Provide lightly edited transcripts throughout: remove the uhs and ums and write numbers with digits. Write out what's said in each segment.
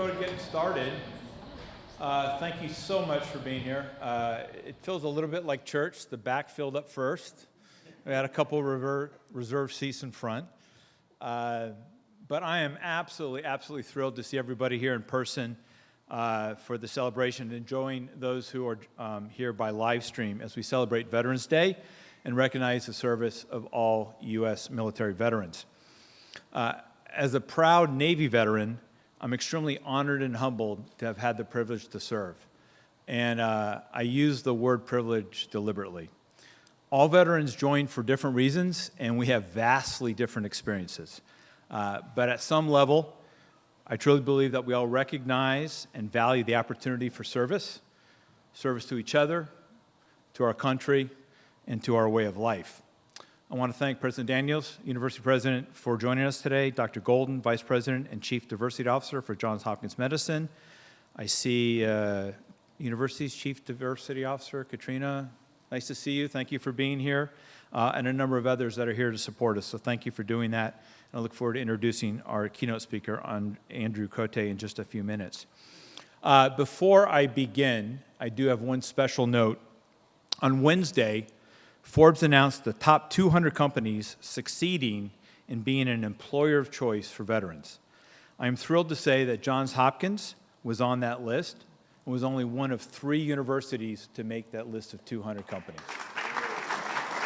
go to getting started. Thank you so much for being here. It feels a little bit like church. The back filled up first. We had a couple reserved seats in front. But I am absolutely thrilled to see everybody here in person for the celebration, and enjoying those who are here by live stream as we celebrate Veterans Day and recognize the service of all U.S. military veterans. As a proud Navy veteran, I'm extremely honored and humbled to have had the privilege to serve. And I use the word privilege deliberately. All veterans join for different reasons, and we have vastly different experiences. But at some level, I truly believe that we all recognize and value the opportunity for service to each other, to our country, and to our way of life. I want to thank President Daniels, University President, for joining us today, Dr. Golden, Vice President and Chief Diversity Officer for Johns Hopkins Medicine. I see University's Chief Diversity Officer, Katrina. Nice to see you. Thank you for being here. And a number of others that are here to support us, so thank you for doing that. And I look forward to introducing our keynote speaker, Andrew Cote, in just a few minutes. Before I begin, I do have one special note. On Wednesday, Forbes announced the top 200 companies succeeding in being an employer of choice for veterans. I am thrilled to say that Johns Hopkins was on that list and was only one of 3 universities to make that list of 200 companies.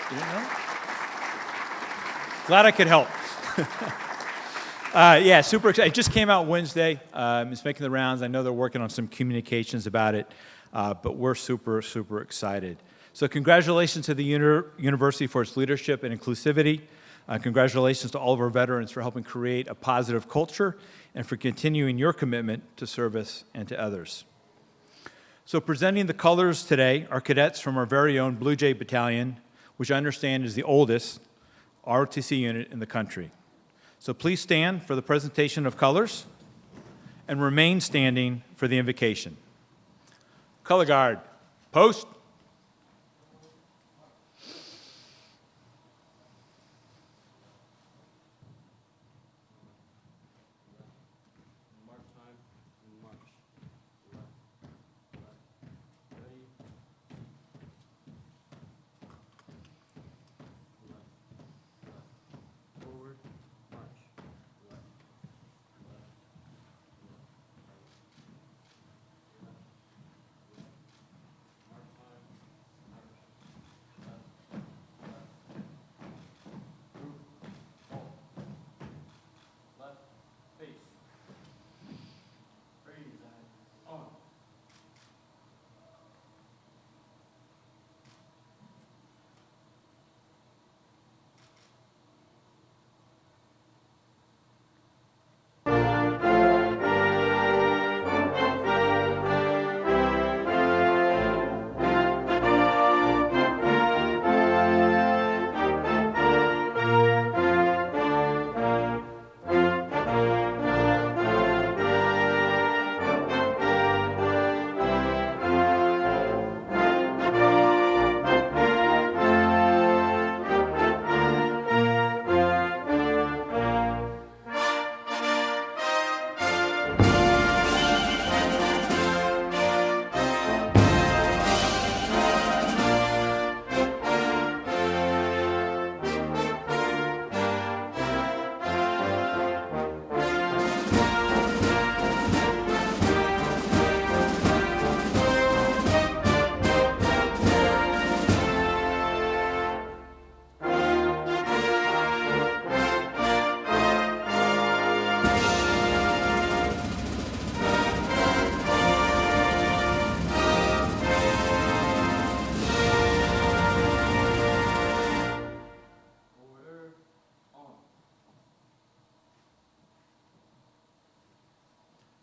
You didn't know? Glad I could help. Yeah, super excited. It just came out Wednesday. It's making the rounds. I know they're working on some communications about it, but we're super excited. So congratulations to the university for its leadership and inclusivity. Congratulations to all of our veterans for helping create a positive culture and for continuing your commitment to service and to others. So presenting the colors today are cadets from our very own Blue Jay Battalion, which I understand is the oldest ROTC unit in the country. So please stand for the presentation of colors and remain standing for the invocation. Color guard, post.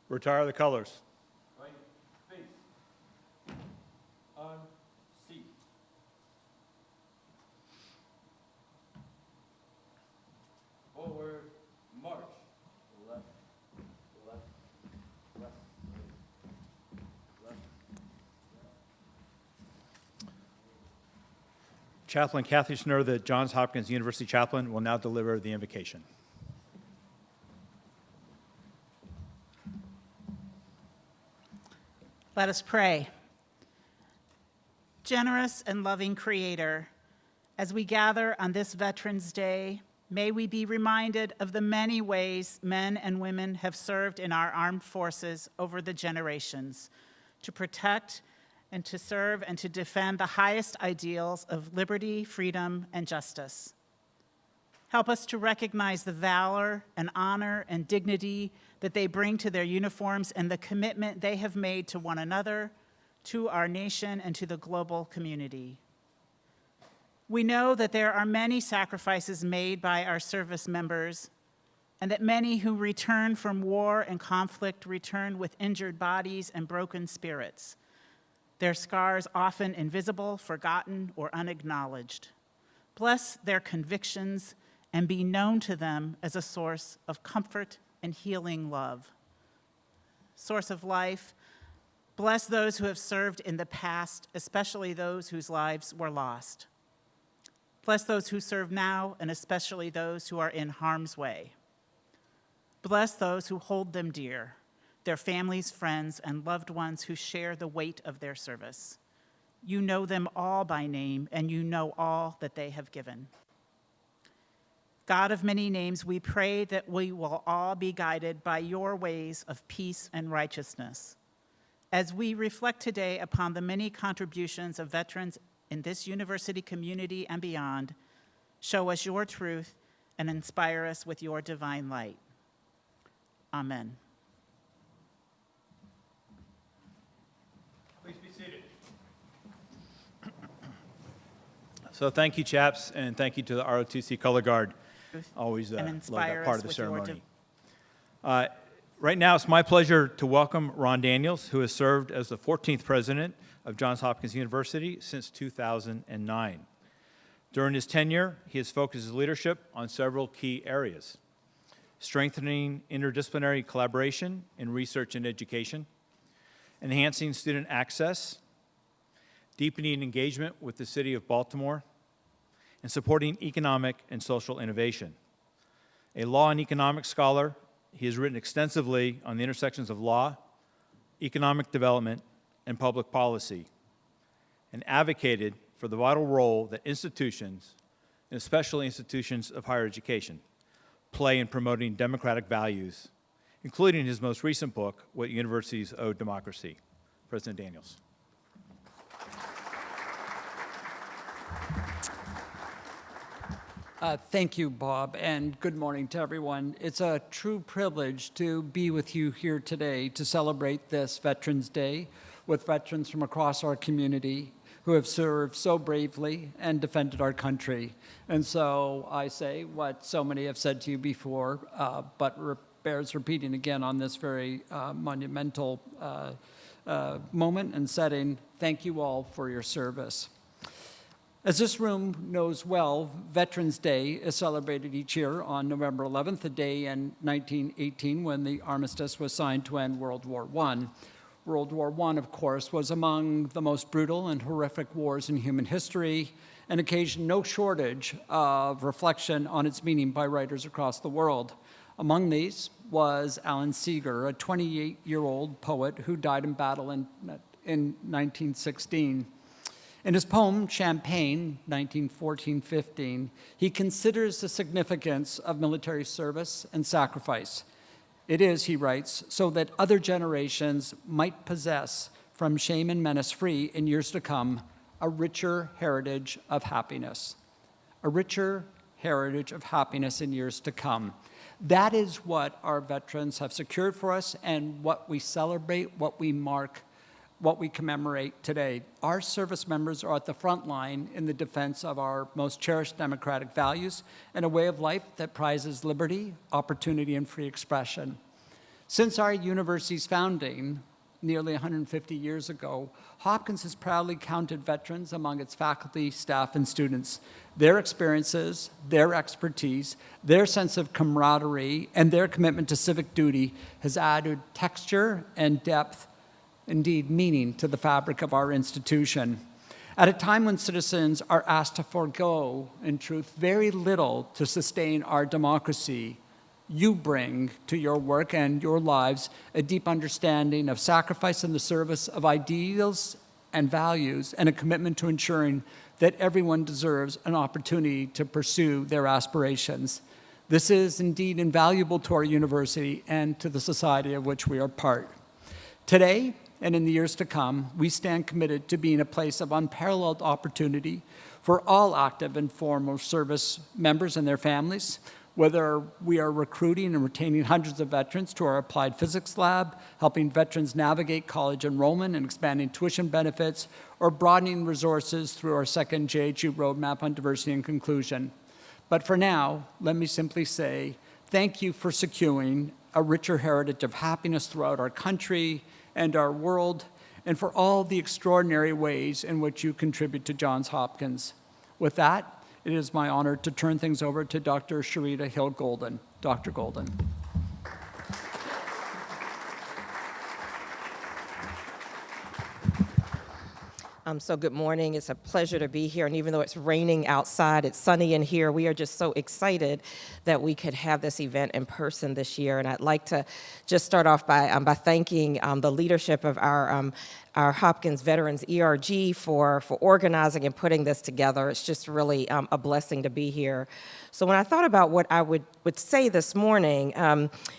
Retire the colors. Right face. On seat. Forward, march. Left, left, left, left. Chaplain Kathy Schnur, the Johns Hopkins University chaplain, will now deliver the invocation. Let us pray. Generous and loving Creator, as we gather on this Veterans Day, may we be reminded of the many ways men and women have served in our armed forces over the generations to protect and to serve and to defend the highest ideals of liberty, freedom, and justice. Help us to recognize the valor and honor and dignity that they bring to their uniforms and the commitment they have made to one another, to our nation, and to the global community. We know that there are many sacrifices made by our service members, and that many who return from war and conflict return with injured bodies and broken spirits, their scars often invisible, forgotten, or unacknowledged. Bless their convictions and be known to them as a source of comfort and healing love. Source of life, bless those who have served in the past, especially those whose lives were lost. Bless those who serve now, and especially those who are in harm's way. Bless those who hold them dear, their families, friends, and loved ones who share the weight of their service. You know them all by name, and you know all that they have given. God of many names, we pray that we will all be guided by your ways of peace and righteousness. As we reflect today upon the many contributions of veterans in this university community and beyond, show us your truth and inspire us with your divine light. Amen. Please be seated. So thank you, chaps, and thank you to the ROTC Color Guard. Always love that part of the ceremony. Right now, it's my pleasure to welcome Ron Daniels, who has served as the 14th president of Johns Hopkins University since 2009. During his tenure, he has focused his leadership on several key areas: strengthening interdisciplinary collaboration in research and education, enhancing student access, deepening engagement with the city of Baltimore, and supporting economic and social innovation. A law and economics scholar, he has written extensively on the intersections of law, economic development, and public policy, and advocated for the vital role that institutions, and especially institutions of higher education, play in promoting democratic values, including his most recent book, What Universities Owe Democracy. President Daniels. Thank you, Bob, and good morning to everyone. It's a true privilege to be with you here today to celebrate this Veterans Day with veterans from across our community who have served so bravely and defended our country. And so I say what so many have said to you before, but bears repeating again on this very monumental moment and setting. Thank you all for your service. As this room knows well, Veterans Day is celebrated each year on November 11th, a day in 1918 when the armistice was signed to end World War I. World War I, of course, was among the most brutal and horrific wars in human history and occasioned no shortage of reflection on its meaning by writers across the world. Among these was Alan Seeger, a 28-year-old poet who died in battle in 1916. In his poem, Champagne, 1914-15, he considers the significance of military service and sacrifice. It is, he writes, so that other generations might possess, from shame and menace free in years to come, a richer heritage of happiness. A richer heritage of happiness in years to come. That is what our veterans have secured for us and what we celebrate, what we mark, what we commemorate today. Our service members are at the front line in the defense of our most cherished democratic values and a way of life that prizes liberty, opportunity, and free expression. Since our university's founding, nearly 150 years ago, Hopkins has proudly counted veterans among its faculty, staff, and students. Their experiences, their expertise, their sense of camaraderie, and their commitment to civic duty has added texture and depth, indeed meaning, to the fabric of our institution. At a time when citizens are asked to forego, in truth, very little to sustain our democracy, you bring to your work and your lives a deep understanding of sacrifice in the service of ideals and values, and a commitment to ensuring that everyone deserves an opportunity to pursue their aspirations. This is indeed invaluable to our university and to the society of which we are part. Today, and in the years to come, we stand committed to being a place of unparalleled opportunity for all active and former service members and their families, whether we are recruiting and retaining hundreds of veterans to our applied physics lab, helping veterans navigate college enrollment and expanding tuition benefits, or broadening resources through our second JHU roadmap on diversity and inclusion. But for now, let me simply say thank you for securing a richer heritage of happiness throughout our country and our world, and for all the extraordinary ways in which you contribute to Johns Hopkins. With that, it is my honor to turn things over to Dr. Sharita Hill-Golden. Dr. Golden. So good morning. It's a pleasure to be here. And even though it's raining outside, it's sunny in here. We are just so excited that we could have this event in person this year. And I'd like to just start off by thanking the leadership of our Hopkins Veterans ERG for organizing and putting this together. It's just really a blessing to be here. So when I thought about what I would say this morning,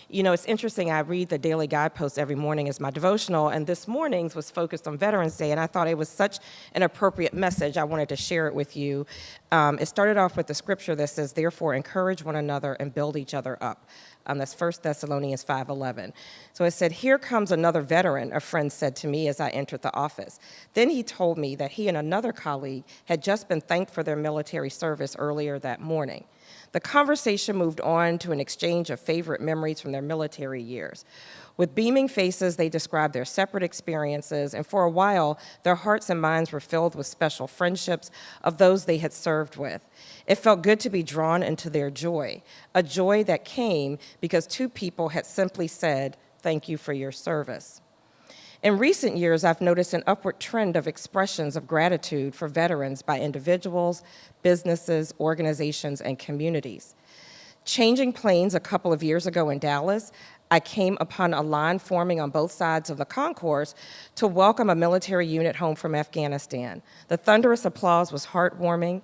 it's interesting. I read the Daily Guidepost every morning as my devotional, and this morning's was focused on Veterans Day, and I thought it was such an appropriate message. I wanted to share it with you. It started off with the scripture that says, "Therefore, encourage one another and build each other up." That's 1 Thessalonians 5:11. So it said, "Here comes another veteran," a friend said to me as I entered the office. Then he told me that he and another colleague had just been thanked for their military service earlier that morning. The conversation moved on to an exchange of favorite memories from their military years. With beaming faces, they described their separate experiences, and for a while, their hearts and minds were filled with special friendships of those they had served with. It felt good to be drawn into their joy, a joy that came because two people had simply said, "Thank you for your service." In recent years, I've noticed an upward trend of expressions of gratitude for veterans by individuals, businesses, organizations, and communities. Changing planes a couple of years ago in Dallas, I came upon a line forming on both sides of the concourse to welcome a military unit home from Afghanistan. The thunderous applause was heartwarming.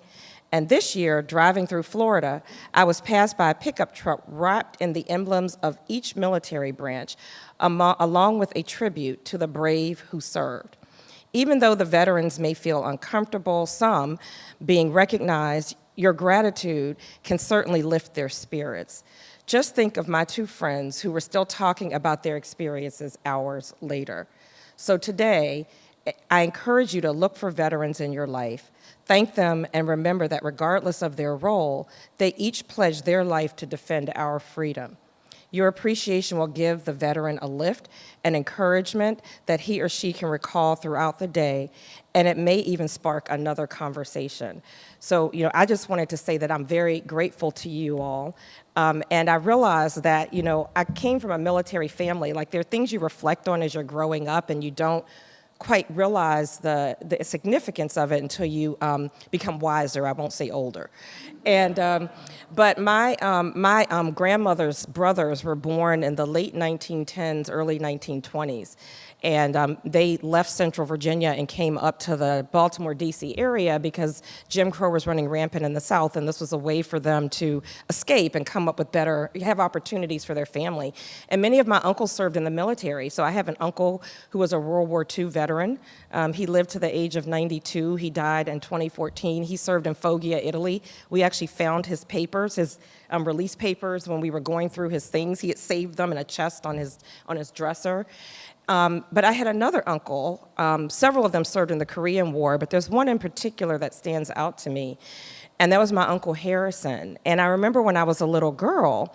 And this year, driving through Florida, I was passed by a pickup truck wrapped in the emblems of each military branch, along with a tribute to the brave who served. Even though the veterans may feel uncomfortable, some being recognized, your gratitude can certainly lift their spirits. Just think of my two friends who were still talking about their experiences hours later. So today, I encourage you to look for veterans in your life, thank them, and remember that regardless of their role, they each pledged their life to defend our freedom. Your appreciation will give the veteran a lift and encouragement that he or she can recall throughout the day, and it may even spark another conversation. So, I just wanted to say that I'm very grateful to you all. And I realized that, I came from a military family. Like, there are things you reflect on as you're growing up, and you don't quite realize the significance of it until you become wiser. I won't say older. And but my grandmother's brothers were born in the late 1910s, early 1920s. And they left Central Virginia and came up to the Baltimore, D.C. area because Jim Crow was running rampant in the South, and this was a way for them to escape and come up with have opportunities for their family. And many of my uncles served in the military. So I have an uncle who was a World War II veteran. He lived to the age of 92. He died in 2014. He served in Foggia, Italy. We actually found his papers, his release papers, when we were going through his things. He had saved them in a chest on his dresser. But I had another uncle. Several of them served in the Korean War, but there's one in particular that stands out to me, and that was my Uncle Harrison. And I remember when I was a little girl,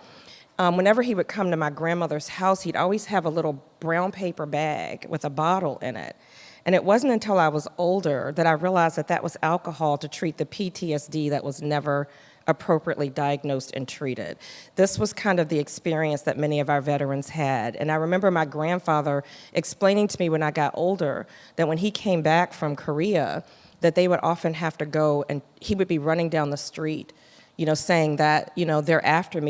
whenever he would come to my grandmother's house, he'd always have a little brown paper bag with a bottle in it. And it wasn't until I was older that I realized that that was alcohol to treat the PTSD that was never appropriately diagnosed and treated. This was kind of the experience that many of our veterans had. And I remember my grandfather explaining to me when I got older that when he came back from Korea, that they would often have to go, and he would be running down the street, saying that, they're after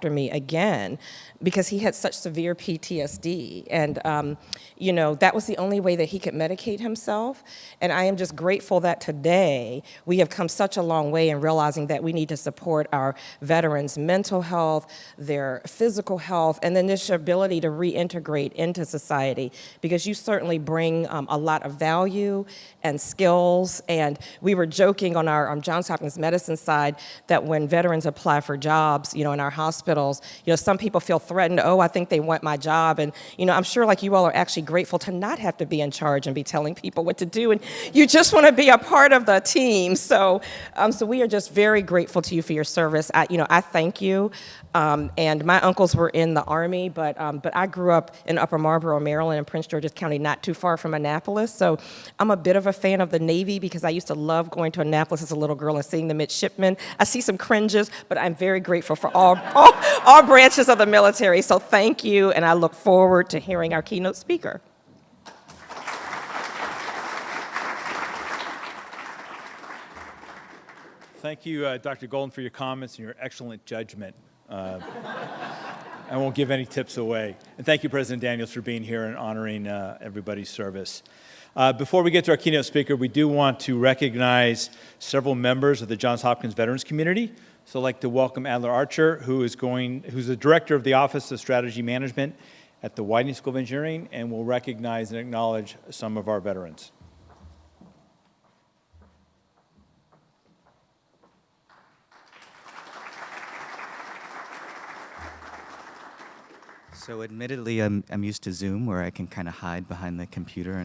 me again, because he had such severe PTSD. And, that was the only way that he could medicate himself. And I am just grateful that today we have come such a long way in realizing that we need to support our veterans' mental health, their physical health, and then this ability to reintegrate into society, because you certainly bring a lot of value and skills. And we were joking on our Johns Hopkins Medicine side that when veterans apply for jobs, in our hospitals, some people feel threatened. Oh, I think they want my job. And, I'm sure like you all are actually grateful to not have to be in charge and be telling people what to do. And you just want to be a part of the team. So we are just very grateful to you for your service. I thank you. And my uncles were in the Army, but I grew up in Upper Marlboro, Maryland, in Prince George's County, not too far from Annapolis. So I'm a bit of a fan of the Navy, because I used to love going to Annapolis as a little girl and seeing the midshipmen. I see some cringes, but I'm very grateful for all branches of the military. So thank you, and I look forward to hearing our keynote speaker. Thank you, Dr. Golden, for your comments and your excellent judgment. I won't give any tips away. And thank you, President Daniels, for being here and honoring everybody's service. Before we get to our keynote speaker, we do want to recognize several members of the Johns Hopkins Veterans community. So I'd like to welcome Adler Archer, who's the director of the Office of Strategy Management at the Whiting School of Engineering, and will recognize and acknowledge some of our veterans. So admittedly, I'm used to Zoom, where I can kind of hide behind the computer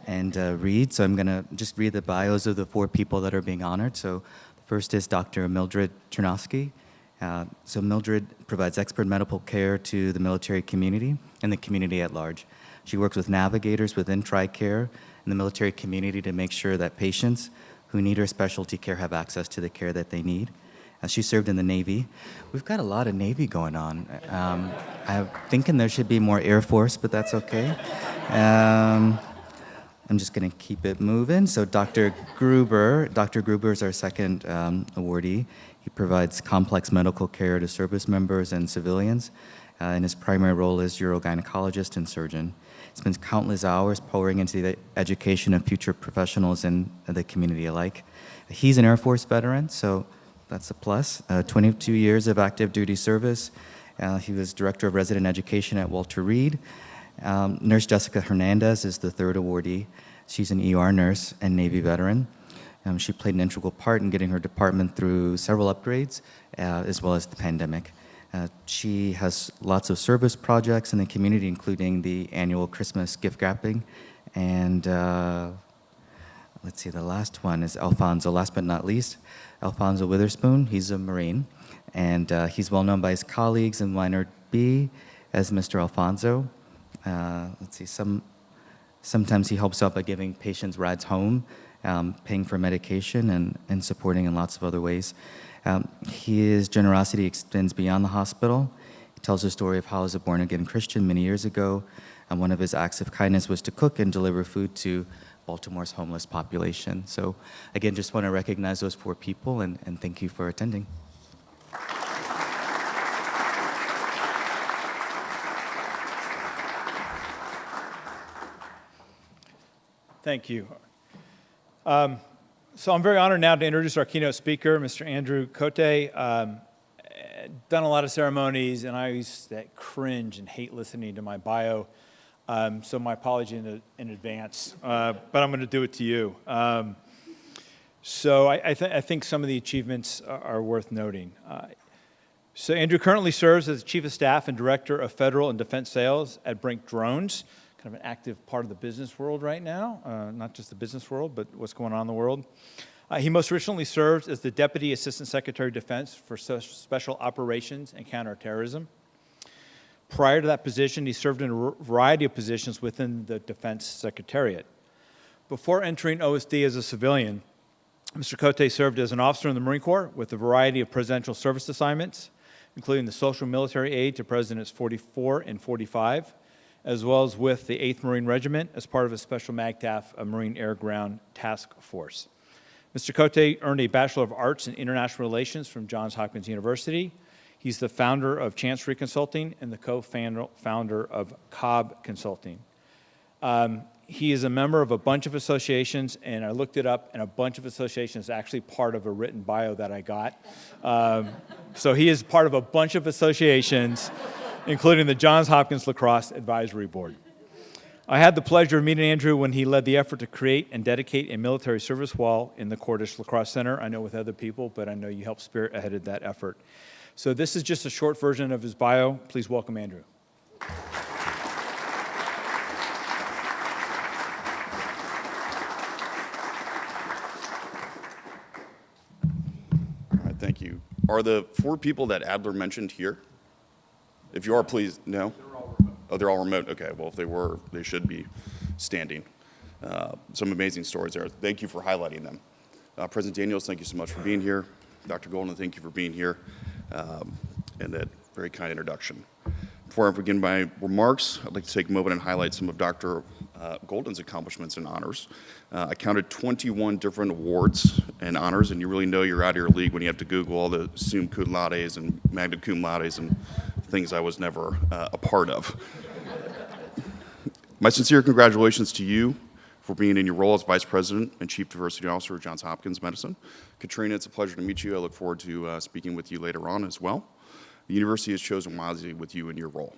and read. So I'm going to just read the bios of the 4 people that are being honored. So the first is Dr. Mildred Chernosky. So Mildred provides expert medical care to the military community and the community at large. She works with navigators within TRICARE and the military community to make sure that patients who need her specialty care have access to the care that they need. She served in the Navy. We've got a lot of Navy going on. I'm thinking there should be more Air Force, but that's okay. I'm just going to keep it moving. So Dr. Gruber is our second awardee. He provides complex medical care to service members and civilians, and his primary role is urogynecologist and surgeon. He spends countless hours pouring into the education of future professionals in the community alike. He's an Air Force veteran, so that's a plus. 22 years of active duty service. He was director of resident education at Walter Reed. Nurse Jessica Hernandez is the third awardee. She's an ER nurse and Navy veteran. She played an integral part in getting her department through several upgrades, as well as the pandemic. She has lots of service projects in the community, including the annual Christmas gift wrapping. And let's see, the last one is Alfonso, last but not least. Alfonso Witherspoon, he's a Marine, and he's well known by his colleagues in Minor B as Mr. Alfonso. Let's see, sometimes he helps out by giving patients rides home, paying for medication, and supporting in lots of other ways. His generosity extends beyond the hospital. He tells the story of how, as a born-again Christian many years ago, one of his acts of kindness was to cook and deliver food to Baltimore's homeless population. So again, just want to recognize those 4 people and thank you for attending. Thank you. So I'm very honored now to introduce our keynote speaker, Mr. Andrew Cote. Done a lot of ceremonies, and I used to cringe and hate listening to my bio. So my apology in advance, but I'm going to do it to you. So I think some of the achievements are worth noting. So Andrew currently serves as Chief of Staff and Director of Federal and Defense Sales at BRINC Drones, kind of an active part of the business world right now, not just the business world, but what's going on in the world. He most recently served as the Deputy Assistant Secretary of Defense for Special Operations and Counterterrorism. Prior to that position, he served in a variety of positions within the Defense Secretariat. Before entering OSD as a civilian, Mr. Cote served as an officer in the Marine Corps with a variety of presidential service assignments, including the social military aid to Presidents 44 and 45, as well as with the 8th Marine Regiment as part of a special MAGTF, a Marine Air Ground Task Force. Mr. Cote earned a Bachelor of Arts in International Relations from Johns Hopkins University. He's the founder of Chancery Consulting and the co-founder of Cobb Consulting. He is a member of a bunch of associations, and I looked it up, and a bunch of associations is actually part of a written bio that I got. So he is part of a bunch of associations, including the Johns Hopkins Lacrosse Advisory Board. I had the pleasure of meeting Andrew when he led the effort to create and dedicate a military service wall in the Cordish Lacrosse Center. I know with other people, but I know you helped spearhead that effort. So this is just a short version of his bio. Please welcome Andrew. All right, thank you. Are the 4 people that Adler mentioned here? If you are, please, no? They're all remote. Oh, they're all remote? Okay, well, if they were, they should be standing. Some amazing stories there. Thank you for highlighting them. President Daniels, thank you so much for being here. Dr. Golden, thank you for being here, and that very kind introduction. Before I begin my remarks, I'd like to take a moment and highlight some of Dr. Golden's accomplishments and honors. I counted 21 different awards and honors, and you really know you're out of your league when you have to Google all the summa cum laudes and magna cum laudes and things I was never a part of. My sincere congratulations to you for being in your role as Vice President and Chief Diversity Officer at Johns Hopkins Medicine. Katrina, it's a pleasure to meet you. I look forward to speaking with you later on as well. The university has chosen wisely with you in your role.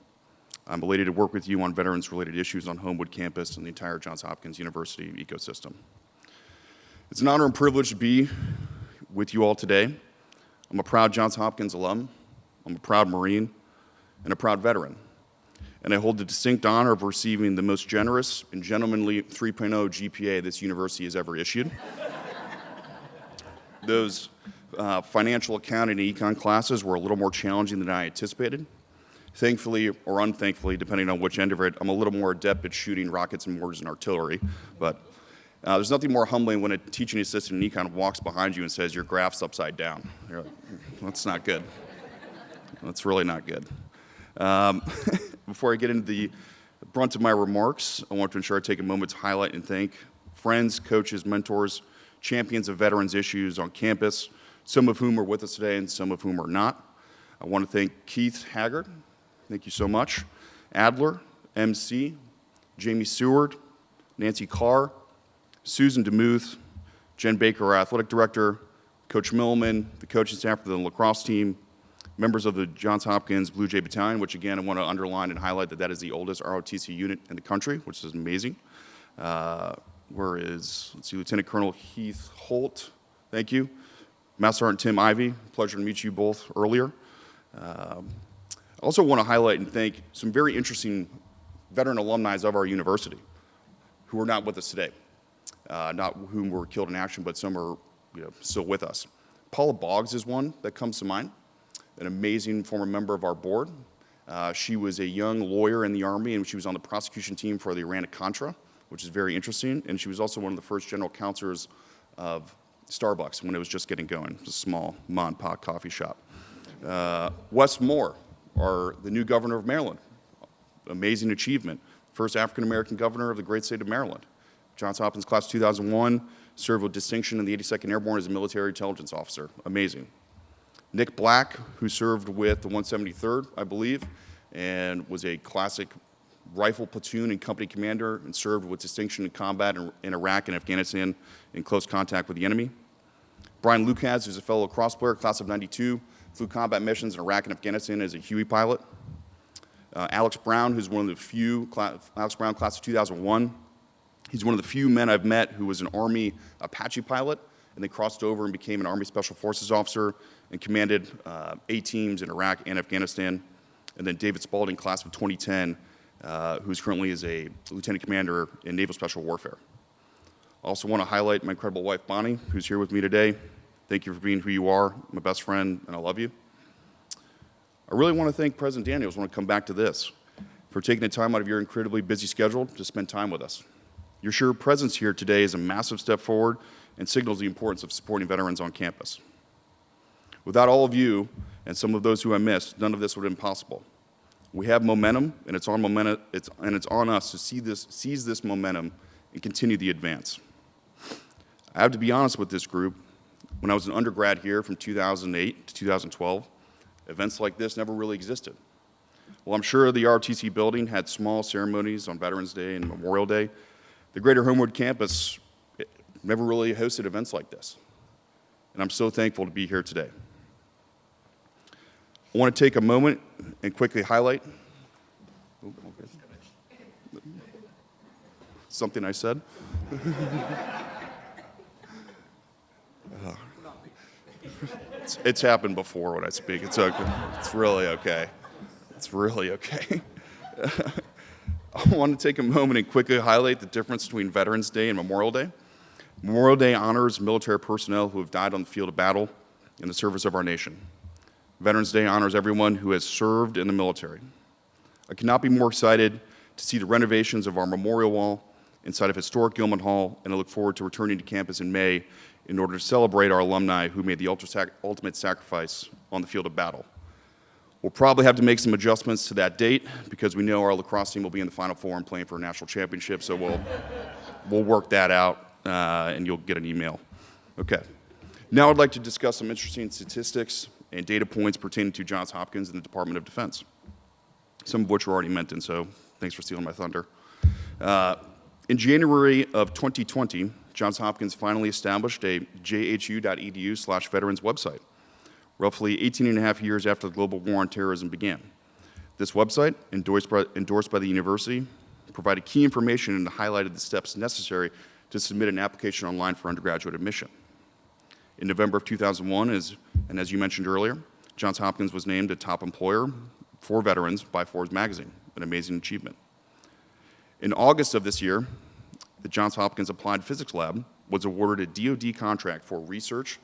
I'm elated to work with you on veterans-related issues on Homewood campus and the entire Johns Hopkins University ecosystem. It's an honor and privilege to be with you all today. I'm a proud Johns Hopkins alum, I'm a proud Marine, and a proud veteran. And I hold the distinct honor of receiving the most generous and gentlemanly 3.0 GPA this university has ever issued. Those financial accounting and econ classes were a little more challenging than I anticipated. Thankfully, or unthankfully, depending on which end of it, I'm a little more adept at shooting rockets and mortars and artillery. But there's nothing more humbling when a teaching assistant in econ walks behind you and says, your graph's upside down. You're like, that's not good. That's really not good. Before I get into the brunt of my remarks, I want to ensure I take a moment to highlight and thank friends, coaches, mentors, champions of veterans issues on campus, some of whom are with us today and some of whom are not. I want to thank Keith Haggard, thank you so much, Adler, MC, Jamie Seward, Nancy Carr, Susan DeMuth, Jen Baker, our athletic director, Coach Millman, the coaching staff for the lacrosse team, members of the Johns Hopkins Blue Jay Battalion, which again I want to underline and highlight that that is the oldest ROTC unit in the country, which is amazing. Where is, let's see, Lieutenant Colonel Heath Holt, thank you. Master Sergeant Tim Ivey, pleasure to meet you both earlier. I also want to highlight and thank some very interesting veteran alumni of our university who are not with us today. Not whom were killed in action, but some are still with us. Paula Boggs is one that comes to mind, an amazing former member of our board. She was a young lawyer in the Army, and she was on the prosecution team for the Iran-Contra, which is very interesting. And she was also one of the first general counselors of Starbucks when it was just getting going. It was a small mom and pop coffee shop. Wes Moore, the new governor of Maryland. Amazing achievement. First African-American governor of the great state of Maryland. Johns Hopkins class 2001, served with distinction in the 82nd Airborne as a military intelligence officer. Amazing. Nick Black, who served with the 173rd, I believe, and was a classic rifle platoon and company commander and served with distinction in combat in Iraq and Afghanistan in close contact with the enemy. Brian Lucas, who's a fellow cross player, class of 92, flew combat missions in Iraq and Afghanistan as a Huey pilot. Alex Brown, who's one of the few, Alex Brown, class of 2001. He's one of the few men I've met who was an Army Apache pilot and then crossed over and became an Army Special Forces officer and commanded 8 teams in Iraq and Afghanistan. And then David Spalding, class of 2010, who's currently is a lieutenant commander in Naval Special Warfare. I also want to highlight my incredible wife, Bonnie, who's here with me today. Thank you for being who you are, my best friend, and I love you. I really want to thank President Daniels, I want to come back to this, for taking the time out of your incredibly busy schedule to spend time with us. Your sheer presence here today is a massive step forward and signals the importance of supporting veterans on campus. Without all of you and some of those who I missed, none of this would have been possible. We have momentum, and it's on us to seize this momentum and continue the advance. I have to be honest with this group. When I was an undergrad here from 2008 to 2012, events like this never really existed. While I'm sure the ROTC building had small ceremonies on Veterans Day and Memorial Day, the greater Homewood campus never really hosted events like this. And I'm so thankful to be here today. I want to take a moment and quickly highlight something I said. It's happened before when I speak. It's okay. It's really okay. It's really okay. I want to take a moment and quickly highlight the difference between Veterans Day and Memorial Day. Memorial Day honors military personnel who have died on the field of battle in the service of our nation. Veterans Day honors everyone who has served in the military. I cannot be more excited to see the renovations of our memorial wall inside of historic Gilman Hall, and I look forward to returning to campus in May in order to celebrate our alumni who made the ultimate sacrifice on the field of battle. We'll probably have to make some adjustments to that date because we know our lacrosse team will be in the Final Four and playing for a national championship, so we'll work that out, and you'll get an email. Okay. Now I'd like to discuss some interesting statistics and data points pertaining to Johns Hopkins and the Department of Defense, some of which were already mentioned, so thanks for stealing my thunder. In January of 2020, Johns Hopkins finally established a jhu.edu/veterans website, roughly 18 and a half years after the global war on terrorism began. This website, endorsed by the university, provided key information and highlighted the steps necessary to submit an application online for undergraduate admission. In November of 2001, and as you mentioned earlier, Johns Hopkins was named a top employer for veterans by Forbes magazine, an amazing achievement. In August of this year, the Johns Hopkins Applied Physics Lab was awarded a DoD contract for research,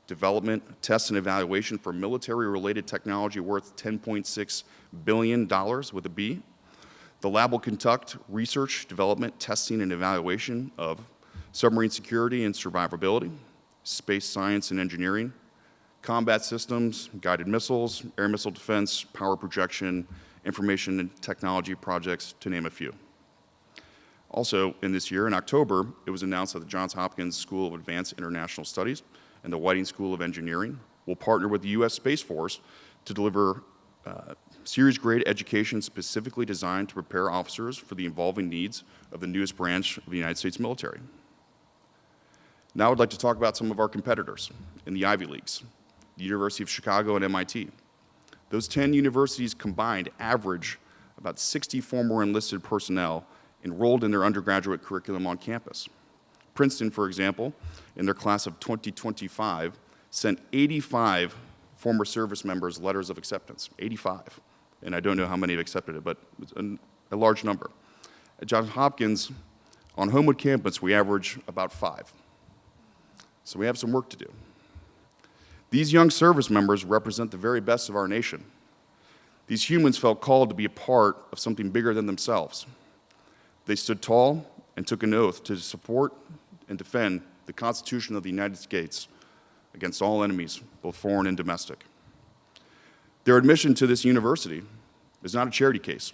development, test, and evaluation for military-related technology worth $10.6 billion with a B. The lab will conduct research, development, testing, and evaluation of submarine security and survivability, space science and engineering, combat systems, guided missiles, air missile defense, power projection, information and technology projects, to name a few. Also, in this year, in October, it was announced that the Johns Hopkins School of Advanced International Studies and the Whiting School of Engineering will partner with the U.S. Space Force to deliver series-grade education specifically designed to prepare officers for the evolving needs of the newest branch of the United States military. Now I'd like to talk about some of our competitors in the Ivy Leagues, the University of Chicago and MIT. Those 10 universities combined average about 60 former enlisted personnel enrolled in their undergraduate curriculum on campus. Princeton, for example, in their class of 2025, sent 85 former service members letters of acceptance, 85. And I don't know how many have accepted it, but it's a large number. At Johns Hopkins, on Homewood campus, we average about 5. So we have some work to do. These young service members represent the very best of our nation. These humans felt called to be a part of something bigger than themselves. They stood tall and took an oath to support and defend the Constitution of the United States against all enemies, both foreign and domestic. Their admission to this university is not a charity case.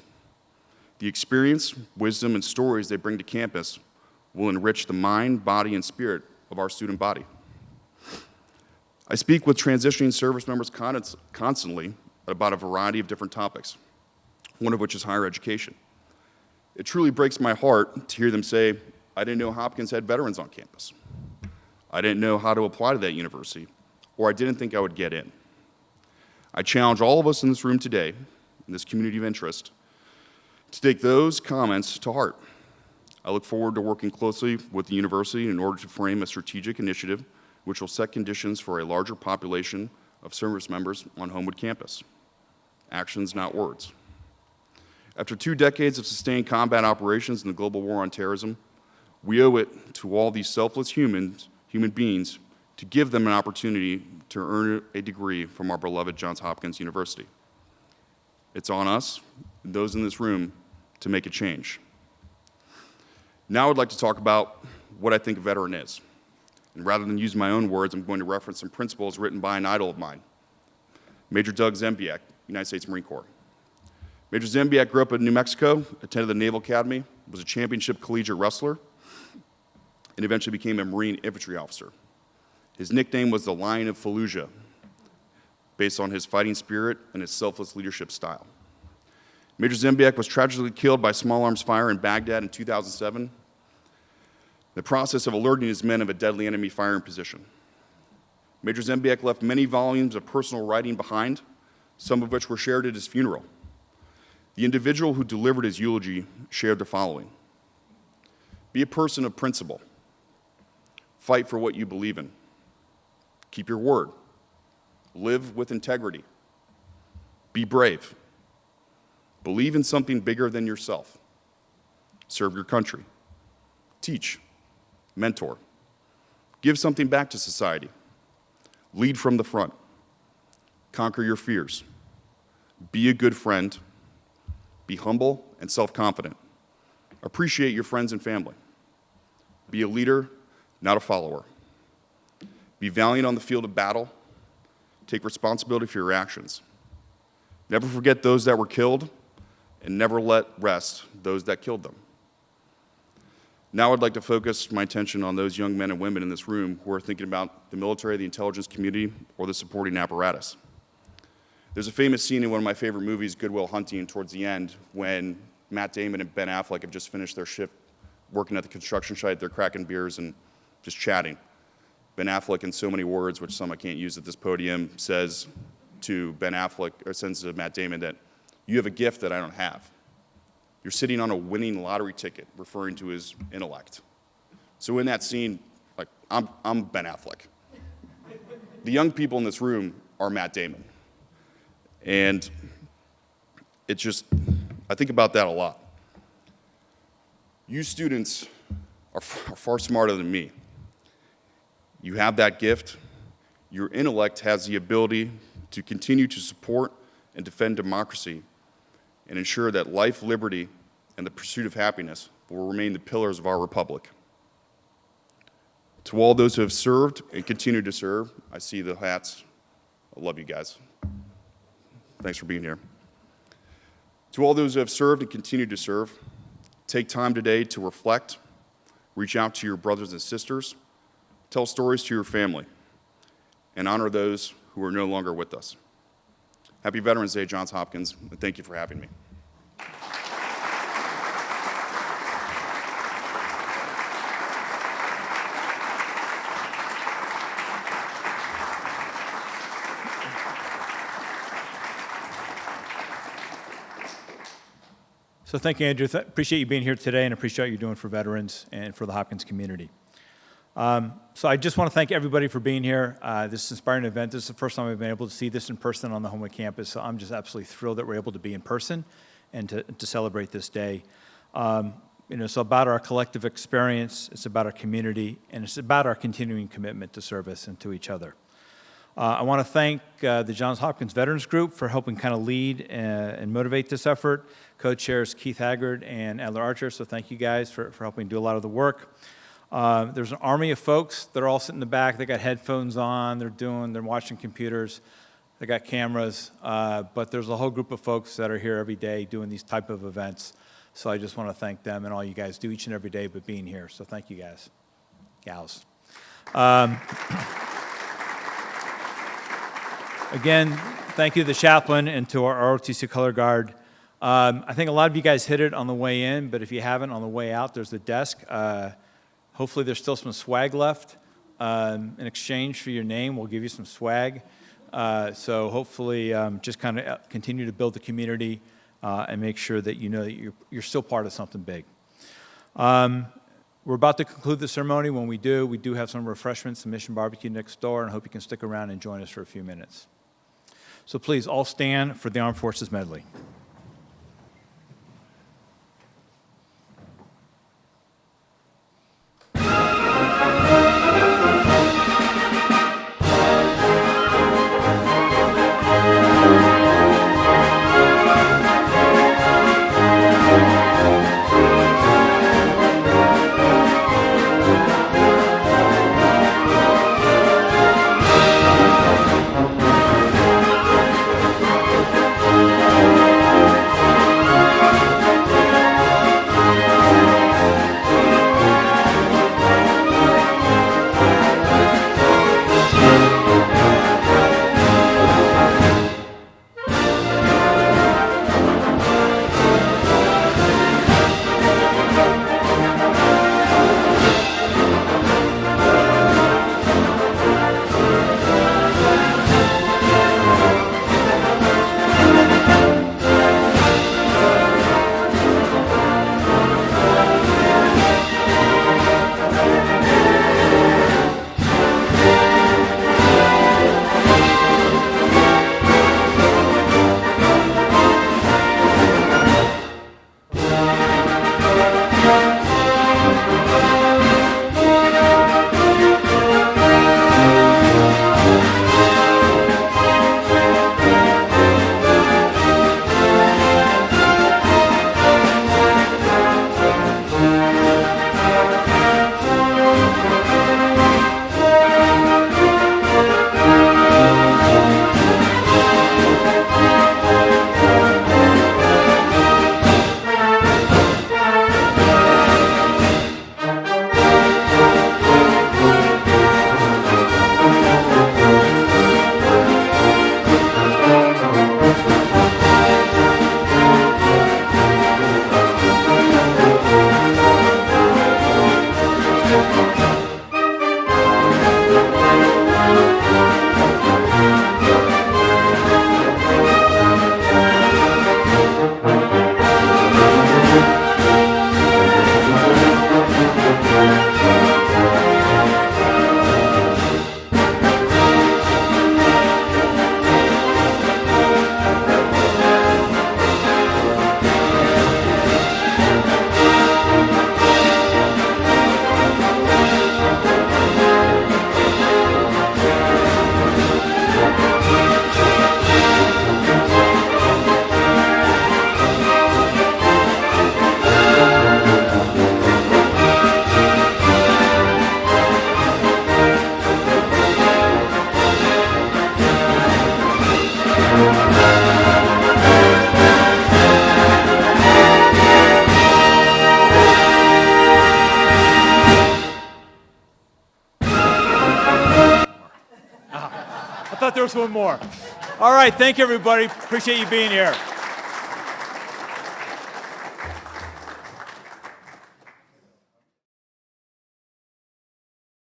The experience, wisdom, and stories they bring to campus will enrich the mind, body, and spirit of our student body. I speak with transitioning service members constantly about a variety of different topics, one of which is higher education. It truly breaks my heart to hear them say, I didn't know Hopkins had veterans on campus. I didn't know how to apply to that university, or I didn't think I would get in. I challenge all of us in this room today, in this community of interest, to take those comments to heart. I look forward to working closely with the university in order to frame a strategic initiative which will set conditions for a larger population of service members on Homewood campus. Actions, not words. After 2 decades of sustained combat operations in the global war on terrorism, we owe it to all these selfless human beings to give them an opportunity to earn a degree from our beloved Johns Hopkins University. It's on us, and those in this room, to make a change. Now I'd like to talk about what I think a veteran is. And rather than use my own words, I'm going to reference some principles written by an idol of mine, Major Doug Zembiak, United States Marine Corps. Major Zembiak grew up in New Mexico, attended the Naval Academy, was a championship collegiate wrestler. and eventually became a Marine infantry officer. His nickname was the Lion of Fallujah, based on his fighting spirit and his selfless leadership style. Major Zembiak was tragically killed by small arms fire in Baghdad in 2007, the process of alerting his men of a deadly enemy firing position. Major Zembiak left many volumes of personal writing behind, some of which were shared at his funeral. The individual who delivered his eulogy shared the following: be a person of principle. Fight for what you believe in. Keep your word. Live with integrity. Be brave. Believe in something bigger than yourself. Serve your country. Teach. Mentor. Give something back to society. Lead from the front. Conquer your fears. Be a good friend. Be humble and self-confident. Appreciate your friends and family. Be a leader, not a follower. Be valiant on the field of battle. Take responsibility for your actions. Never forget those that were killed, and never let rest those that killed them. Now I'd like to focus my attention on those young men and women in this room who are thinking about the military, the intelligence community, or the supporting apparatus. There's a famous scene in one of my favorite movies, Good Will Hunting, towards the end, when Matt Damon and Ben Affleck have just finished their shift working at the construction site. They're cracking beers and just chatting. Ben Affleck, in so many words, which some I can't use at this podium, says to Ben Affleck, or sends to Matt Damon, that you have a gift that I don't have. You're sitting on a winning lottery ticket, referring to his intellect. So in that scene, like, I'm Ben Affleck. The young people in this room are Matt Damon. And it just, I think about that a lot. You students are far smarter than me. You have that gift. Your intellect has the ability to continue to support and defend democracy and ensure that life, liberty, and the pursuit of happiness will remain the pillars of our republic. To all those who have served and continue to serve, I see the hats. I love you guys. Thanks for being here. To all those who have served and continue to serve, take time today to reflect, reach out to your brothers and sisters, tell stories to your family, and honor those who are no longer with us. Happy Veterans Day, Johns Hopkins, and thank you for having me. So thank you, Andrew. Appreciate you being here today and appreciate what you're doing for veterans and for the Hopkins community. So I just want to thank everybody for being here. This is an inspiring event. This is the first time I've been able to see this in person on the Homewood campus, so I'm just absolutely thrilled that we're able to be in person and to celebrate this day. It's about our collective experience, it's about our community, and it's about our continuing commitment to service and to each other. I want to thank the Johns Hopkins Veterans Group for helping kind of lead and motivate this effort. Co-chairs Keith Haggard and Adler Archer, so thank you guys for helping do a lot of the work. There's an army of folks that are all sitting in the back. They got headphones on, they're watching computers, they got cameras, but there's a whole group of folks that are here every day doing these type of events. So I just want to thank them and all you guys do each and every day but being here. So thank you guys, gals. Again, thank you to the chaplain and to our ROTC color guard. I think a lot of you guys hit it on the way in, but if you haven't, on the way out, there's the desk. Hopefully there's still some swag left. In exchange for your name, we'll give you some swag. So hopefully just kind of continue to build the community and make sure that you know that you're still part of something big. We're about to conclude the ceremony. When we do have some refreshments, some Mission Barbecue next door, and I hope you can stick around and join us for a few minutes. So please all stand for the Armed Forces Medley. thought there was one more. All right, thank you, everybody. Appreciate you being here.